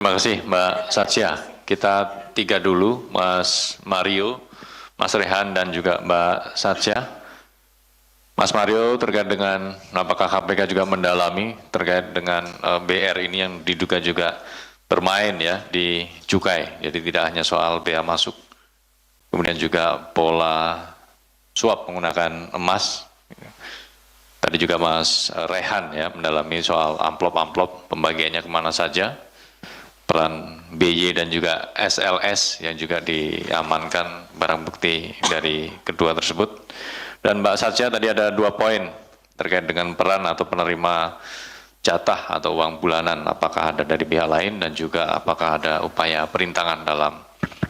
Terima kasih Mbak Satya. Kita tiga dulu, Mas Mario, Mas Rehan, dan juga Mbak Satya. Mas Mario, terkait dengan apakah KPK juga mendalami terkait dengan BR ini yang diduga juga bermain ya di cukai, jadi tidak hanya soal bea masuk, kemudian juga pola suap menggunakan emas. Tadi juga Mas Rehan ya mendalami soal amplop-amplop pembagiannya kemana saja, peran BY dan juga SLS yang juga diamankan barang bukti dari kedua tersebut. Dan Mbak Satya tadi ada 2 poin terkait dengan peran atau penerima jatah atau uang bulanan, apakah ada dari pihak lain dan juga apakah ada upaya perintangan dalam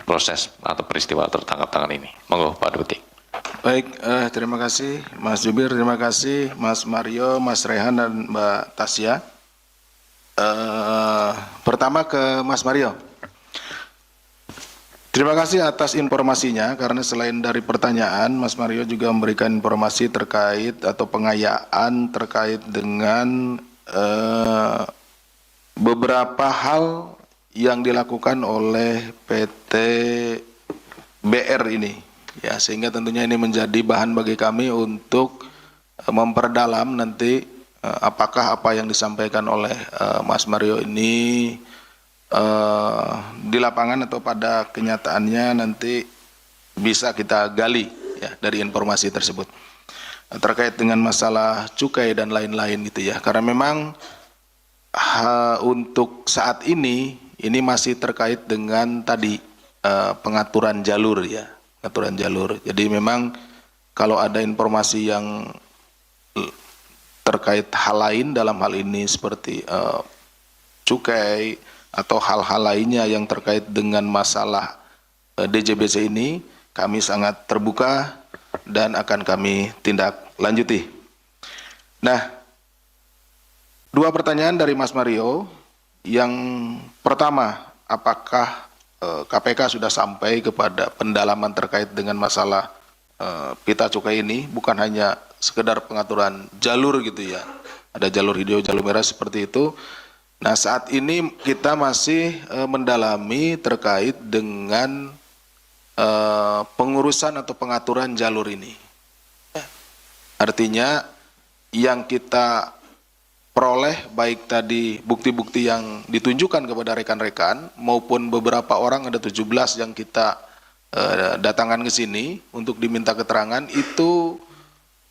proses atau peristiwa tertangkap tangan ini. Monggo Pak Duti. Baik, terima kasih Mas Jubir, terima kasih Mas Mario, Mas Rehan, dan Mbak Tasya. Pertama ke Mas Mario. Terima kasih atas informasinya, karena selain dari pertanyaan, Mas Mario juga memberikan informasi terkait atau pengayaan terkait dengan beberapa hal yang dilakukan oleh PT BR ini. Ya, sehingga tentunya ini menjadi bahan bagi kami untuk memperdalam nanti apakah apa yang disampaikan oleh Mas Mario ini di lapangan atau pada kenyataannya nanti bisa kita gali ya dari informasi tersebut terkait dengan masalah cukai dan lain-lain gitu ya, karena memang untuk saat ini masih terkait dengan tadi pengaturan jalur ya, pengaturan jalur. Jadi memang kalau ada informasi yang terkait hal lain dalam hal ini seperti cukai atau hal-hal lainnya yang terkait dengan masalah DJBC ini, kami sangat terbuka dan akan kami tindak lanjuti. Nah, 2 pertanyaan dari Mas Mario. Yang pertama, apakah KPK sudah sampai kepada pendalaman terkait dengan masalah pita cukai ini, bukan hanya sekedar pengaturan jalur gitu ya, ada jalur hijau, jalur merah seperti itu. Nah, saat ini kita masih mendalami terkait dengan pengurusan atau pengaturan jalur ini. Artinya yang kita peroleh baik tadi bukti-bukti yang ditunjukkan kepada rekan-rekan maupun beberapa orang, ada 17 yang kita datangkan ke sini untuk diminta keterangan, itu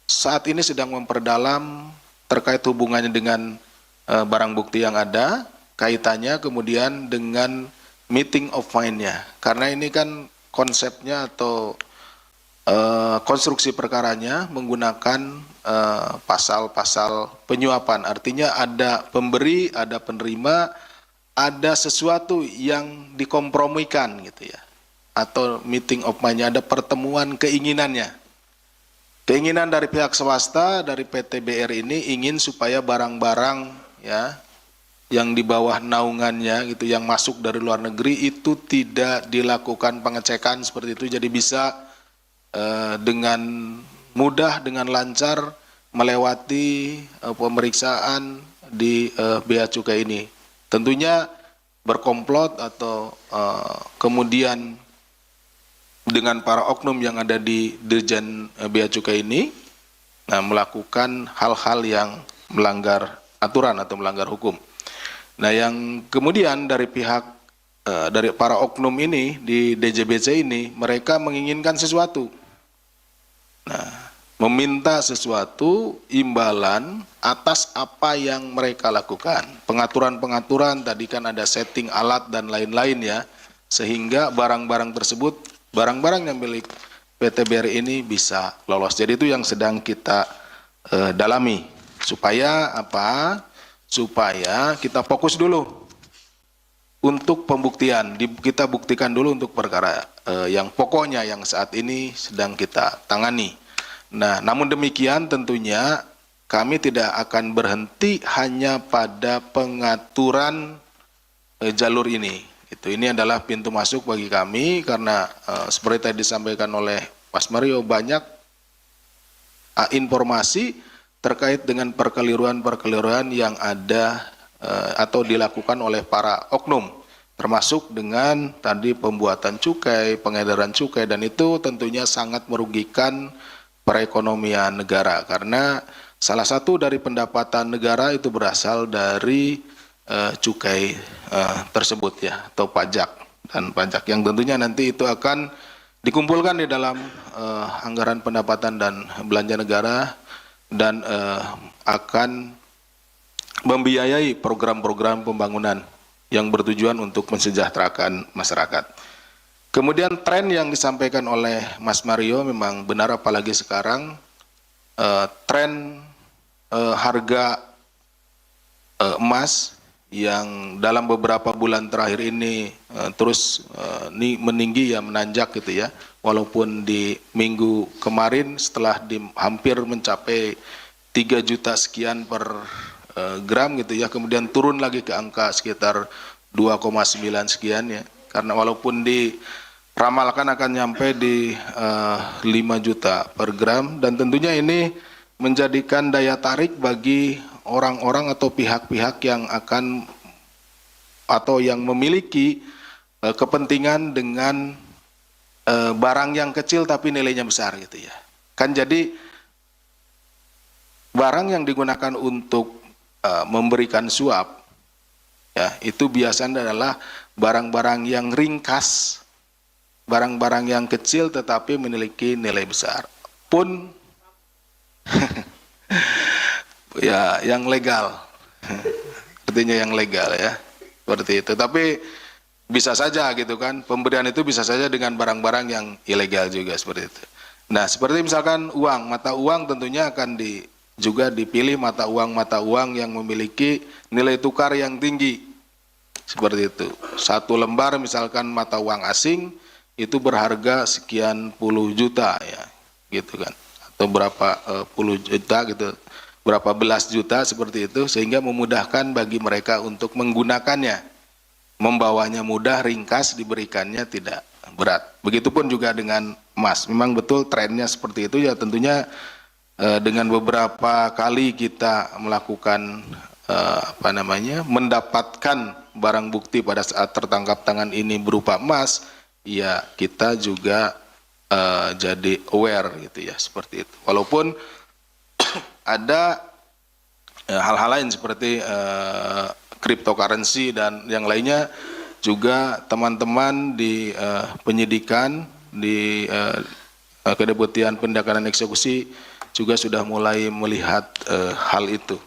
saat ini sedang memperdalam terkait hubungannya dengan barang bukti yang ada, kaitannya kemudian dengan meeting of mind-nya. Karena ini kan konsepnya atau konstruksi perkaranya menggunakan pasal-pasal penyuapan. Artinya ada pemberi, ada penerima, ada sesuatu yang dikompromikan gitu ya. Atau meeting of mind-nya, ada pertemuan keinginannya. Keinginan dari pihak swasta, dari PT BR ini ingin supaya barang-barang ya yang di bawah naungannya gitu, yang masuk dari luar negeri itu tidak dilakukan pengecekan seperti itu, jadi bisa dengan mudah, dengan lancar melewati pemeriksaan di bea cukai ini. Tentunya berkomplot atau kemudian dengan para oknum yang ada di Dirjen Bea Cukai ini melakukan hal-hal yang melanggar aturan atau melanggar hukum. Nah, yang kemudian dari pihak dari para oknum ini di DJBC ini, mereka menginginkan sesuatu. Nah, meminta sesuatu imbalan atas apa yang mereka lakukan. Pengaturan-pengaturan tadi kan ada setting alat dan lain-lain ya, sehingga barang-barang tersebut, barang-barang yang milik PT BR ini bisa lolos. Jadi itu yang sedang kita dalami. Supaya apa? Supaya kita fokus dulu untuk pembuktian. Kita buktikan dulu untuk perkara yang pokoknya yang saat ini sedang kita tangani. Nah, namun demikian tentunya kami tidak akan berhenti hanya pada pengaturan jalur ini. Ini adalah pintu masuk bagi kami, karena seperti tadi disampaikan oleh Mas Mario, banyak informasi terkait dengan perkeliruan-perkeliruan yang ada atau dilakukan oleh para oknum. termasuk dengan tadi pembuatan cukai, pengedaran cukai, dan itu tentunya sangat merugikan perekonomian negara karena salah satu dari pendapatan negara itu berasal dari cukai tersebut ya, atau pajak, dan pajak yang tentunya nanti itu akan dikumpulkan di dalam anggaran pendapatan dan belanja negara dan akan membiayai program-program pembangunan yang bertujuan untuk mensejahterakan masyarakat. Kemudian tren yang disampaikan oleh Mas Mario memang benar, apalagi sekarang tren harga emas yang dalam beberapa bulan terakhir ini terus meninggi ya, menanjak gitu ya. Walaupun di minggu kemarin setelah hampir mencapai 3 juta sekian per gram gitu ya, kemudian turun lagi ke angka sekitar 2,9 sekian ya, karena walaupun diramalkan akan nyampe di 5 juta per gram, dan tentunya ini menjadikan daya tarik bagi orang-orang atau pihak-pihak yang akan atau yang memiliki kepentingan dengan barang yang kecil tapi nilainya besar gitu ya. Kan jadi barang yang digunakan untuk memberikan suap ya, itu biasanya adalah barang-barang yang ringkas, barang-barang yang kecil tetapi memiliki nilai besar pun ya yang legal artinya yang legal ya, seperti itu. Tapi bisa saja gitu kan, pemberian itu bisa saja dengan barang-barang yang ilegal juga, seperti itu. Nah, seperti misalkan uang, mata uang tentunya akan juga dipilih mata uang yang memiliki nilai tukar yang tinggi, seperti itu. Satu lembar misalkan mata uang asing itu berharga sekian puluh juta ya, gitu kan, atau berapa puluh juta gitu, berapa belas juta seperti itu, sehingga memudahkan bagi mereka untuk menggunakannya, membawanya mudah, ringkas, diberikannya tidak berat. Begitupun juga dengan emas, memang betul trennya seperti itu ya. Tentunya dengan beberapa kali kita melakukan mendapatkan barang bukti pada saat tertangkap tangan ini berupa emas, ya kita juga jadi aware gitu ya, seperti itu. Walaupun ada hal-hal lain seperti cryptocurrency dan yang lainnya, juga teman-teman di penyidikan di Kedeputian Penindakan dan Eksekusi juga sudah mulai melihat hal itu.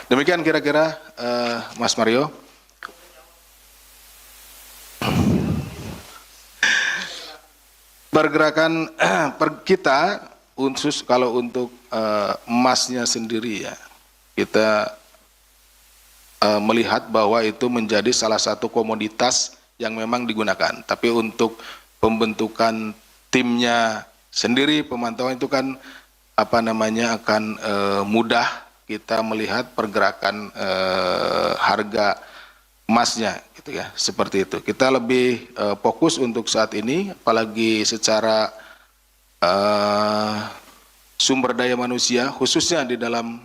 Demikian kira-kira Mas Mario. Pergerakan kita khusus kalau untuk emasnya sendiri ya, kita melihat bahwa itu menjadi salah satu komoditas yang memang digunakan. Tapi untuk pembentukan timnya sendiri, pemantauan itu kan akan mudah kita melihat pergerakan harga emasnya gitu ya, seperti itu. Kita lebih fokus untuk saat ini, apalagi secara sumber daya manusia khususnya di dalam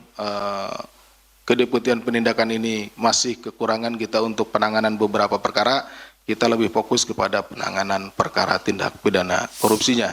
Kedeputian Penindakan ini masih kekurangan kita untuk penanganan beberapa perkara. Kita lebih fokus kepada penanganan perkara tindak pidana korupsinya.